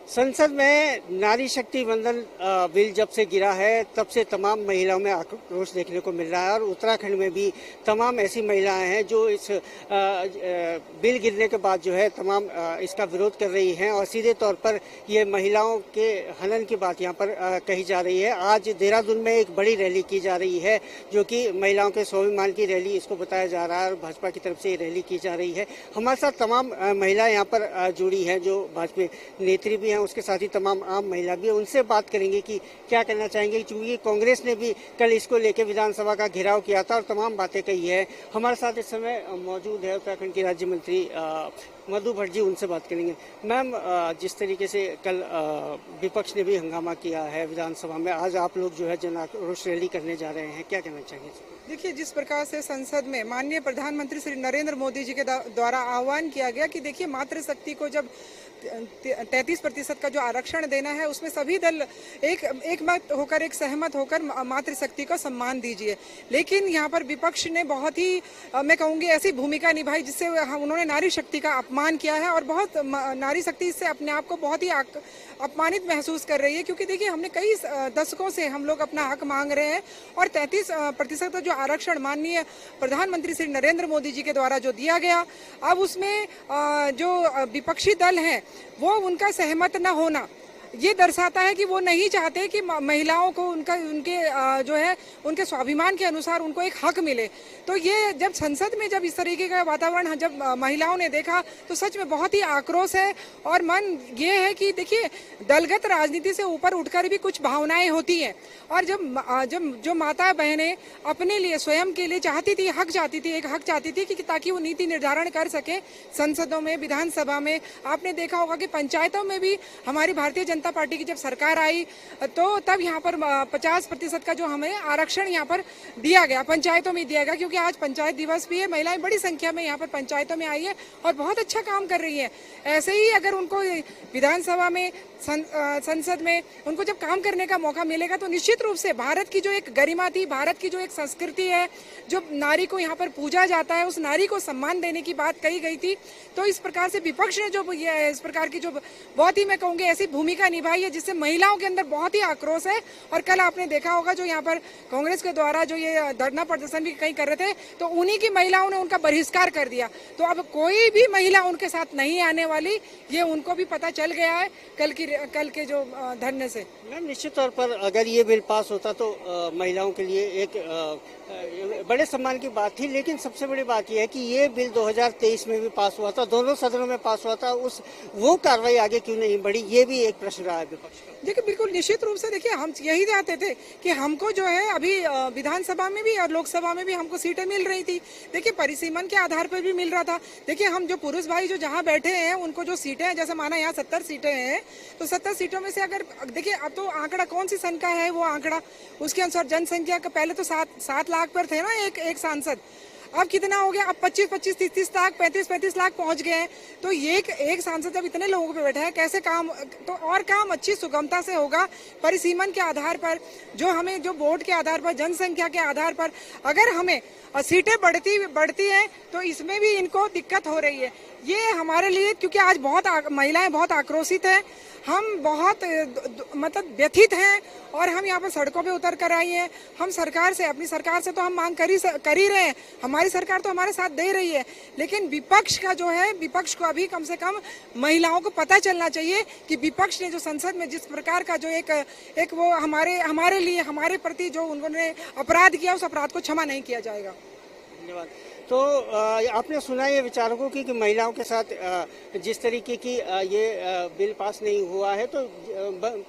संसद में नारी शक्ति वंदन बिल जब से गिरा है तब से तमाम महिलाओं में आक्रोश देखने को मिल रहा है और उत्तराखंड में भी तमाम ऐसी महिलाएं हैं जो इस बिल गिरने के बाद जो है तमाम इसका विरोध कर रही हैं और सीधे तौर पर ये महिलाओं के हनन की बात यहाँ पर कही जा रही है। आज देहरादून में एक बड़ी रैली की जा रही है जो कि महिलाओं के स्वाभिमान की रैली इसको बताया जा रहा है और भाजपा की तरफ से ये रैली की जा रही है। हमारे साथ तमाम महिलाएं यहाँ पर जुड़ी हैं जो भाजपा नेत्री भी हैं, उसके साथ ही तमाम आम महिला भी है। उनसे बात करेंगे कि क्या कहना चाहेंगे, क्योंकि कांग्रेस ने भी कल इसको लेकर विधानसभा का घेराव किया था और तमाम बातें कही है। हमारे साथ इस समय मौजूद है उत्तराखंड की राज्य मंत्री मधु भट्ट जी, उनसे बात करेंगे। मैम, जिस तरीके से कल विपक्ष ने भी हंगामा किया है विधानसभा में, आज आप लोग जो है जन आक्रोश रैली करने जा रहे हैं, क्या कहना चाहेंगे? देखिए, जिस प्रकार से संसद में माननीय प्रधानमंत्री श्री नरेंद्र मोदी जी के द्वारा आह्वान किया गया कि देखिए मातृशक्ति को जब 33% का जो आरक्षण देना है उसमें सभी दल एक मत होकर, एक सहमत होकर मातृशक्ति को सम्मान दीजिए। लेकिन यहाँ पर विपक्ष ने बहुत ही मैं कहूँगी ऐसी भूमिका निभाई जिससे उन्होंने नारी शक्ति का अपमान किया है और बहुत नारी शक्ति इससे अपने आप को बहुत ही अपमानित महसूस कर रही है, क्योंकि देखिए हमने कई दशकों से हम लोग अपना हक मांग रहे हैं और 33% का जो आरक्षण माननीय प्रधानमंत्री श्री नरेंद्र मोदी जी के द्वारा जो दिया गया, अब उसमें जो विपक्षी दल हैं वो उनका सहमत न होना ये दर्शाता है कि वो नहीं चाहते कि महिलाओं को उनके जो है उनके स्वाभिमान के अनुसार उनको एक हक मिले। तो ये जब संसद में जब इस तरीके का वातावरण जब महिलाओं ने देखा तो सच में बहुत ही आक्रोश है और मन ये है कि देखिए दलगत राजनीति से ऊपर उठकर भी कुछ भावनाएं होती हैं और जब जो माता बहनें अपने लिए स्वयं के लिए चाहती थी, एक हक चाहती थी कि ताकि वो नीति निर्धारण कर सके संसदों में, विधानसभा में। आपने देखा होगा कि पंचायतों में भी हमारी भारतीय जनता पार्टी की जब सरकार आई तो तब यहाँ पर 50% का जो हमें आरक्षण यहाँ पर दिया गया, पंचायतों में दिया गया, क्योंकि आज पंचायत दिवस भी है। महिलाएं बड़ी संख्या में यहाँ पर पंचायतों में आई है और बहुत अच्छा काम कर रही है। ऐसे ही अगर उनको विधानसभा में, संसद में उनको जब काम करने का मौका मिलेगा तो निश्चित रूप से भारत की जो एक गरिमा थी, भारत की जो एक संस्कृति है, जो नारी को यहाँ पर पूजा जाता है, उस नारी को सम्मान देने की बात कही गई थी। तो इस प्रकार से विपक्ष ने जो इस प्रकार की जो बहुत ही मैं कहूँगी ऐसी भूमिका निभाई है जिससे महिलाओं के अंदर बहुत ही आक्रोश है। और कल आपने देखा होगा जो यहाँ पर कांग्रेस के द्वारा जो ये धरना प्रदर्शन भी कहीं कर रहे थे तो उन्हीं की महिलाओं ने उनका बहिष्कार कर दिया। तो अब कोई भी महिला उनके साथ नहीं आने वाली, ये उनको भी पता चल गया है कल के जो धरने से। मैम, निश्चित तौर पर अगर ये बिल पास होता तो महिलाओं के लिए एक बड़े सम्मान की बात थी, लेकिन सबसे बड़ी बात यह है कि ये बिल 2023 में भी पास हुआ था, दोनों सदनों में पास हुआ था, वो कार्रवाई आगे क्यों नहीं बढ़ी, ये भी एक प्रश्न रहा है विपक्ष का। देखिए बिल्कुल निश्चित रूप से देखिए हम यही चाहते थे कि हमको जो है अभी विधानसभा में भी और लोकसभा में भी हमको सीटें मिल रही थी। देखिए परिसीमन के आधार पर भी मिल रहा था। देखिए हम जो पुरुष भाई जो जहाँ बैठे हैं उनको जो सीटें हैं, जैसे माना यहाँ 70 सीटें हैं तो 70 सीटों में से अगर देखिए अब तो आंकड़ा कौन सी सन का है वो आंकड़ा, उसके अनुसार जनसंख्या का पहले तो 7 लाख पर थे ना एक सांसद, अब कितना हो गया, अब 25-25, 30-30 लाख, 35-35 लाख पहुंच गए हैं। तो एक सांसद जब इतने लोगों पे बैठा है कैसे काम, तो और काम अच्छी सुगमता से होगा परिसीमन के आधार पर, जो हमें जो वोट के आधार पर, जनसंख्या के आधार पर अगर हमें सीटें बढ़ती हैं तो इसमें भी इनको दिक्कत हो रही है। ये हमारे लिए, क्योंकि आज महिलाएं बहुत आक्रोशित हैं, हम बहुत मतलब व्यथित हैं और हम यहाँ पर सड़कों पे उतर कर आई हैं। हम सरकार से, अपनी सरकार से तो हम मांग कर ही रहे हैं, हमारी सरकार तो हमारे साथ दे रही है, लेकिन विपक्ष का जो है, विपक्ष को अभी कम से कम महिलाओं को पता चलना चाहिए कि विपक्ष ने जो संसद में जिस प्रकार का जो एक वो हमारे लिए, हमारे प्रति जो उन्होंने अपराध किया, उस अपराध को क्षमा नहीं किया जाएगा। धन्यवाद। तो आपने सुना ये विचारकों की कि महिलाओं के साथ जिस तरीके की ये बिल पास नहीं हुआ है तो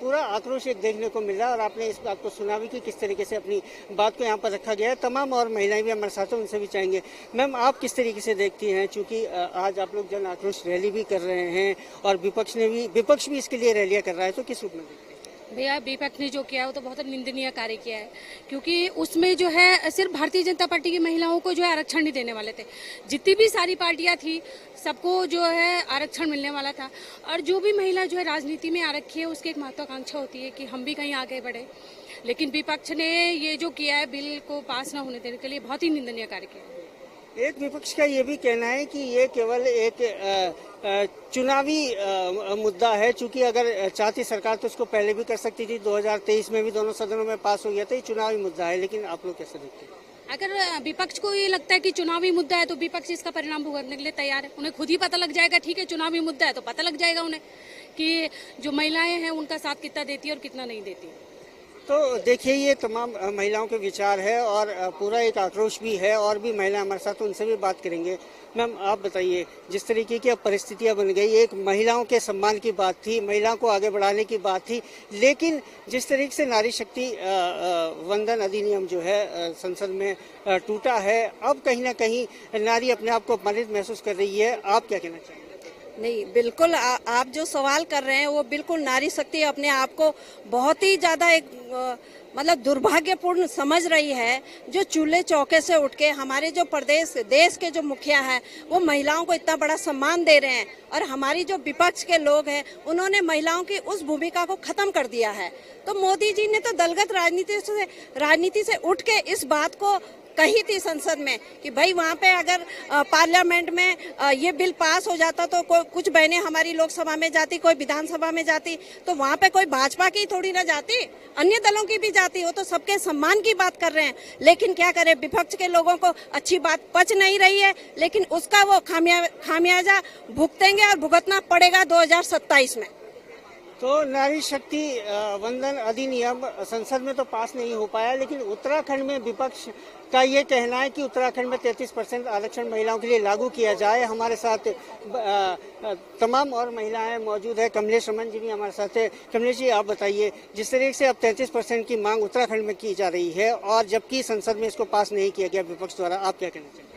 पूरा आक्रोश एक देखने को मिल रहा है और आपने इस बात को सुना भी कि किस तरीके से अपनी बात को यहाँ पर रखा गया है। तमाम और महिलाएं भी हमारे साथ हैं, उनसे भी चाहेंगे। मैम, आप किस तरीके से देखती हैं, चूँकि आज आप लोग जन आक्रोश रैली भी कर रहे हैं और विपक्ष भी इसके लिए रैलियाँ कर रहा है, तो किस रूप में देखते हैं? भैया, विपक्ष ने जो किया है वो तो बहुत निंदनीय कार्य किया है, क्योंकि उसमें जो है सिर्फ भारतीय जनता पार्टी की महिलाओं को जो है आरक्षण नहीं देने वाले थे। जितनी भी सारी पार्टियां थी सबको जो है आरक्षण मिलने वाला था और जो भी महिला जो है राजनीति में आ रखी है उसकी एक महत्वाकांक्षा होती है कि हम भी कहीं आगे बढ़े। लेकिन विपक्ष ने ये जो किया है बिल को पास न होने देने के लिए बहुत ही निंदनीय कार्य किया है। एक विपक्ष का ये भी कहना है कि ये केवल एक चुनावी मुद्दा है, चूंकि अगर चाहती सरकार तो इसको पहले भी कर सकती थी। 2023 में भी दोनों सदनों में पास हो गया था। ये चुनावी मुद्दा है, लेकिन आप लोग कैसे देखते हैं? अगर विपक्ष को ये लगता है कि चुनावी मुद्दा है तो विपक्ष इसका परिणाम भुगतने के लिए तैयार है। उन्हें खुद ही पता लग जाएगा, ठीक है चुनावी मुद्दा है तो पता लग जाएगा उन्हें कि जो महिलाएं हैं उनका साथ कितना देती है और कितना नहीं देती। तो देखिए, ये तमाम महिलाओं के विचार है और पूरा एक आक्रोश भी है, और भी महिलाएं हमारे साथ, उनसे भी बात करेंगे। मैम, आप बताइए, जिस तरीके की अब परिस्थितियां बन गई, एक महिलाओं के सम्मान की बात थी, महिलाओं को आगे बढ़ाने की बात थी, लेकिन जिस तरीके से नारी शक्ति वंदन अधिनियम जो है संसद में टूटा है, अब कहीं ना कहीं नारी अपने आप को अपमानित महसूस कर रही है। आप क्या कहना चाहेंगे? नहीं, बिल्कुल आप जो सवाल कर रहे हैं वो बिल्कुल नारी शक्ति अपने आप को बहुत ही ज्यादा एक मतलब दुर्भाग्यपूर्ण समझ रही है। जो चूल्हे चौके से उठ के हमारे जो प्रदेश देश के जो मुखिया हैं वो महिलाओं को इतना बड़ा सम्मान दे रहे हैं, और हमारी जो विपक्ष के लोग हैं उन्होंने महिलाओं की उस भूमिका को खत्म कर दिया है। तो मोदी जी ने तो दलगत राजनीति से उठ के इस बात को कही थी संसद में कि भाई वहाँ पे अगर पार्लियामेंट में ये बिल पास हो जाता तो कुछ बहनें हमारी लोकसभा में जाती, कोई विधानसभा में जाती, तो वहाँ पे कोई भाजपा की थोड़ी ना जाती, अन्य दलों की भी जाती। हो तो सबके सम्मान की बात कर रहे हैं, लेकिन क्या करें, विपक्ष के लोगों को अच्छी बात पच नहीं रही है, लेकिन उसका वो खामियाजा भुगतेंगे और भुगतना पड़ेगा 2027 में। तो नारी शक्ति वंदन अधिनियम संसद में तो पास नहीं हो पाया, लेकिन उत्तराखंड में विपक्ष का ये कहना है कि उत्तराखंड में 33% आरक्षण महिलाओं के लिए लागू किया जाए। हमारे साथ तमाम और महिलाएं मौजूद है। कमलेश रमन जी भी हमारे साथ है। कमलेश जी, आप बताइए, जिस तरीके से अब 33% की मांग उत्तराखंड में की जा रही है और जबकि संसद में इसको पास नहीं किया गया विपक्ष द्वारा, आप क्या कहना चाहिए?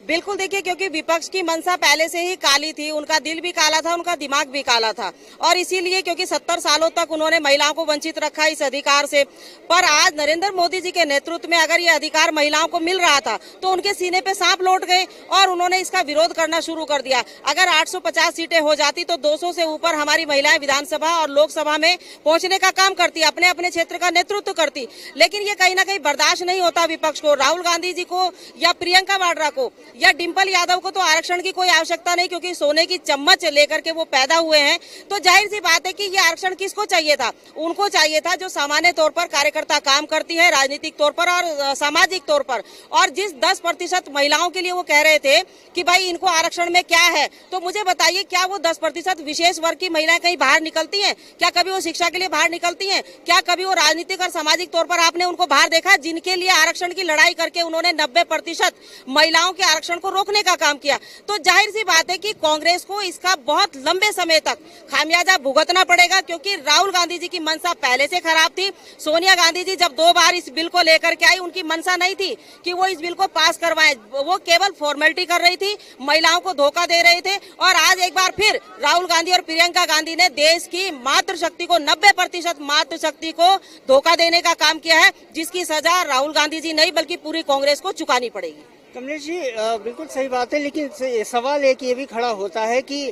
बिल्कुल, देखिए, क्योंकि विपक्ष की मंशा पहले से ही काली थी, उनका दिल भी काला था, उनका दिमाग भी काला था, और इसीलिए क्योंकि 70 सालों तक उन्होंने महिलाओं को वंचित रखा इस अधिकार से। पर आज नरेंद्र मोदी जी के नेतृत्व में अगर ये अधिकार महिलाओं को मिल रहा था तो उनके सीने पे सांप लौट गए और उन्होंने इसका विरोध करना शुरू कर दिया। अगर 850 सीटें हो जाती तो 200 से ऊपर हमारी महिलाएं विधानसभा और लोकसभा में पहुंचने का काम करती, अपने अपने क्षेत्र का नेतृत्व करती। लेकिन ये कहीं ना कहीं बर्दाश्त नहीं होता विपक्ष को। राहुल गांधी जी को या प्रियंका वाड्रा को या डिम्पल यादव को तो आरक्षण की कोई आवश्यकता नहीं, क्योंकि सोने की चम्मच लेकर के वो पैदा हुए हैं। तो जाहिर सी बात है कि ये आरक्षण किसको चाहिए था? उनको चाहिए था जो सामान्य तौर पर कार्यकर्ता काम करती है, राजनीतिक तौर पर और सामाजिक तौर पर। और जिस 10% महिलाओं के लिए वो कह रहे थे कि भाई इनको आरक्षण में क्या है, तो मुझे बताइए, क्या वो 10% विशेष वर्ग की महिलाएं कहीं बाहर निकलती हैं? क्या कभी वो शिक्षा के लिए बाहर निकलती हैं? क्या कभी वो राजनीतिक और सामाजिक तौर पर आपने उनको बाहर देखा? जिनके लिए आरक्षण की लड़ाई करके उन्होंने 90% महिलाओं के आरक्षण को रोकने का काम किया। तो जाहिर सी बात है कि कांग्रेस को इसका बहुत लंबे समय तक खामियाजा भुगतना पड़ेगा, क्योंकि राहुल गांधी जी की मंशा पहले से खराब थी। सोनिया गांधी जी जब 2 बार इस बिल को लेकर के आई, उनकी मंशा नहीं थी कि वो इस बिल को पास करवाएं, वो केवल फॉर्मेलिटी कर रही थी, महिलाओं को धोखा दे रहे थे। और आज एक बार फिर राहुल गांधी और प्रियंका गांधी ने देश की मातृशक्ति को 90% मातृशक्ति को धोखा देने का काम किया है, जिसकी सजा राहुल गांधी जी नहीं बल्कि पूरी कांग्रेस को चुकानी पड़ेगी। कमलेश जी, बिल्कुल सही बात है, लेकिन सवाल एक ये भी खड़ा होता है कि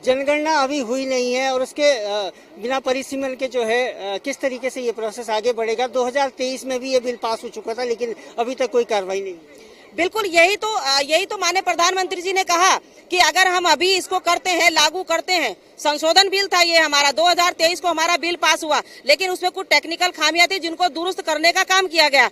जनगणना अभी हुई नहीं है और उसके बिना परिसीमन के जो है किस तरीके से ये प्रोसेस आगे बढ़ेगा। 2023 में भी ये बिल पास हो चुका था, लेकिन अभी तक कोई कार्रवाई नहीं। बिल्कुल, यही तो माननीय प्रधानमंत्री जी ने कहा कि अगर हम अभी इसको करते हैं, लागू करते हैं, संशोधन बिल था ये हमारा, 2023 को हमारा बिल पास हुआ, लेकिन उसमें कुछ टेक्निकल खामियां थी जिनको दुरुस्त करने का काम किया गया।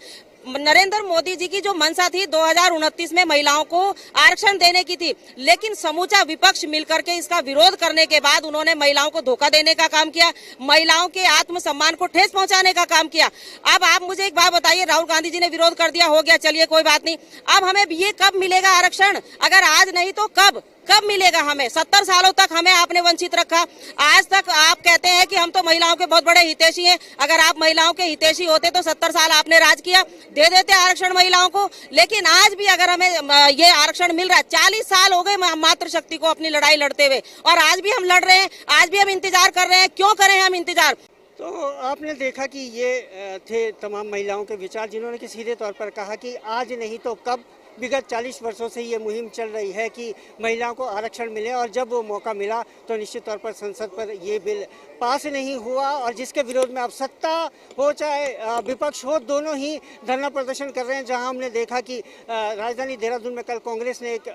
नरेंद्र मोदी जी की जो मंशा थी 2029 में महिलाओं को आरक्षण देने की थी, लेकिन समूचा विपक्ष मिलकर के इसका विरोध करने के बाद उन्होंने महिलाओं को धोखा देने का काम किया, महिलाओं के आत्मसम्मान को ठेस पहुंचाने का काम किया। अब आप मुझे एक बात बताइए, राहुल गांधी जी ने विरोध कर दिया, हो गया, चलिए कोई बात नहीं, अब हमें ये कब मिलेगा आरक्षण? अगर आज नहीं तो कब मिलेगा हमें? 70 सालों तक हमें आपने वंचित रखा। आज तक आप कहते हैं कि हम तो महिलाओं के बहुत बड़े हितैषी हैं। अगर आप महिलाओं के हितैषी होते तो 70 साल आपने राज किया, दे देते आरक्षण महिलाओं को। लेकिन आज भी अगर हमें ये आरक्षण मिल रहा है, 40 साल हो गए मातृशक्ति को अपनी लड़ाई लड़ते हुए, और आज भी हम लड़ रहे हैं, आज भी हम इंतजार कर रहे हैं। क्यों करें हम इंतजार? तो आपने देखा कि ये थे तमाम महिलाओं के विचार, जिन्होंने कि सीधे तौर पर कहा कि आज नहीं तो कब विगत 40 वर्षों से ये मुहिम चल रही है कि महिलाओं को आरक्षण मिले, और जब वो मौका मिला तो निश्चित तौर पर संसद पर ये बिल पास नहीं हुआ, और जिसके विरोध में अब सत्ता हो चाहे विपक्ष हो, दोनों ही धरना प्रदर्शन कर रहे हैं। जहां हमने देखा कि राजधानी देहरादून में कल कांग्रेस ने एक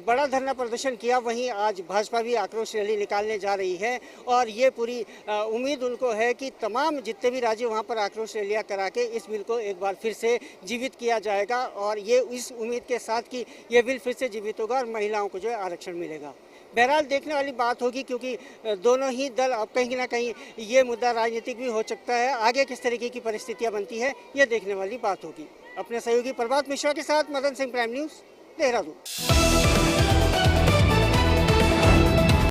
बड़ा धरना प्रदर्शन किया, वहीं आज भाजपा भी आक्रोश रैली निकालने जा रही है, और ये पूरी उम्मीद उनको है कि तमाम जितने भी राज्य वहां पर आक्रोश रैलियां करा के इस बिल को एक बार फिर से जीवित किया जाएगा, और ये इस उम्मीद के साथ कि ये बिल फिर से जीवित होगा और महिलाओं को जो है आरक्षण मिलेगा। बहरहाल देखने वाली बात होगी, क्योंकि दोनों ही दल अब कहीं ना कहीं ये मुद्दा राजनीतिक भी हो सकता है। आगे किस तरीके की परिस्थितियां बनती है ये देखने वाली बात होगी। अपने सहयोगी प्रभात मिश्रा के साथ मदन सिंह, प्राइम न्यूज़, देहरादून।